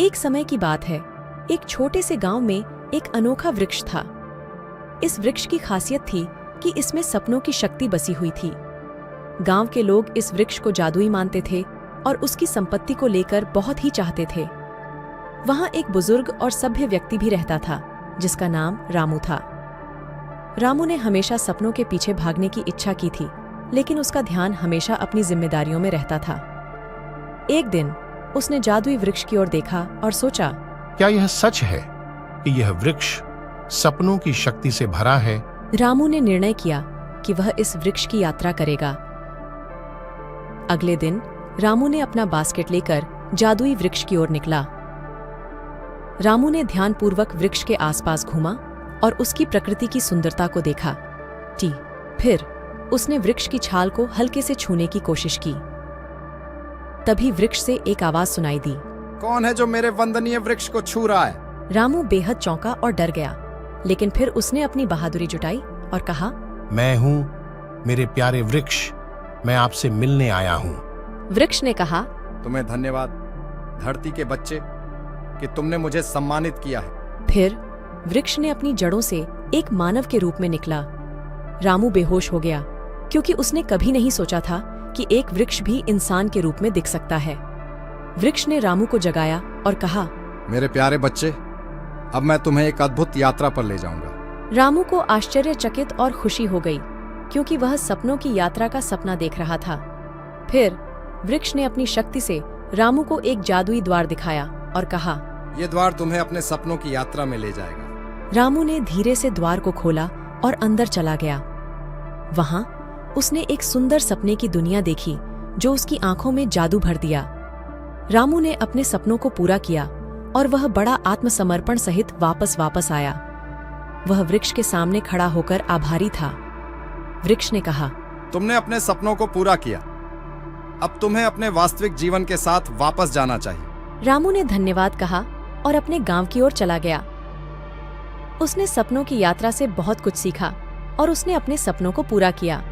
एक समय की बात है, एक छोटे से गांव में एक अनोखा वृक्ष था। इस वृक्ष की खासियत थी कि इसमें सपनों की शक्ति बसी हुई थी। गांव के लोग इस वृक्ष को जादुई मानते थे और उसकी संपत्ति को लेकर बहुत ही चाहते थे। वहां एक बुजुर्ग और सभ्य व्यक्ति भी रहता था जिसका नाम रामू था। रामू ने हमेशा सपनों के पीछे भागने की इच्छा की थी, लेकिन उसका ध्यान हमेशा अपनी जिम्मेदारियों में रहता था। एक दिन उसने जादुई वृक्ष की ओर देखा और सोचा, क्या यह सच है कि यह वृक्ष सपनों की शक्ति से भरा है? रामू ने निर्णय किया कि वह इस वृक्ष की यात्रा करेगा। अगले दिन रामू ने अपना बास्केट लेकर जादुई वृक्ष की ओर निकला। रामू ने ध्यानपूर्वक वृक्ष के आसपास घूमा और उसकी प्रकृति की सुंदरता को देखा। फिर उसने वृक्ष की छाल को हल्के से छूने की कोशिश की। तभी वृक्ष से एक आवाज सुनाई दी, कौन है जो मेरे वंदनीय वृक्ष को छू रहा है? रामू बेहद चौंका और डर गया, लेकिन फिर उसने अपनी बहादुरी जुटाई और कहा, मैं हूँ मेरे प्यारे वृक्ष, मैं आपसे मिलने आया हूँ। वृक्ष ने कहा, तुम्हें धन्यवाद धरती के बच्चे कि तुमने मुझे सम्मानित किया है। फिर वृक्ष ने अपनी जड़ों से एक मानव के रूप में निकला। रामू बेहोश हो गया क्योंकि उसने कभी नहीं सोचा था कि एक वृक्ष भी इंसान के रूप में दिख सकता है। वृक्ष ने रामू को जगाया और कहा, मेरे प्यारे बच्चे, अब मैं तुम्हें एक अद्भुत यात्रा पर ले जाऊंगा। रामू को आश्चर्यचकित और खुशी हो गई क्योंकि वह सपनों की यात्रा का सपना देख रहा था। फिर वृक्ष ने अपनी शक्ति से रामू को एक जादुई द्वार दिखाया और कहा, यह द्वार तुम्हें अपने सपनों की यात्रा में ले जाएगा। रामू ने धीरे से द्वार को खोला और अंदर चला गया। वहां उसने एक सुंदर सपने की दुनिया देखी जो उसकी आंखों में जादू भर दिया। रामू ने अपने सपनों को पूरा किया और वह बड़ा आत्मसमर्पण सहित वापस आया। वह वृक्ष के सामने खड़ा होकर आभारी था। वृक्ष ने कहा, तुमने अपने सपनों को पूरा किया, अब तुम्हें अपने वास्तविक जीवन के साथ वापस जाना चाहिए। रामू ने धन्यवाद कहा और अपने गांव की ओर चला गया। उसने सपनों की यात्रा से बहुत कुछ सीखा और उसने अपने सपनों को पूरा किया।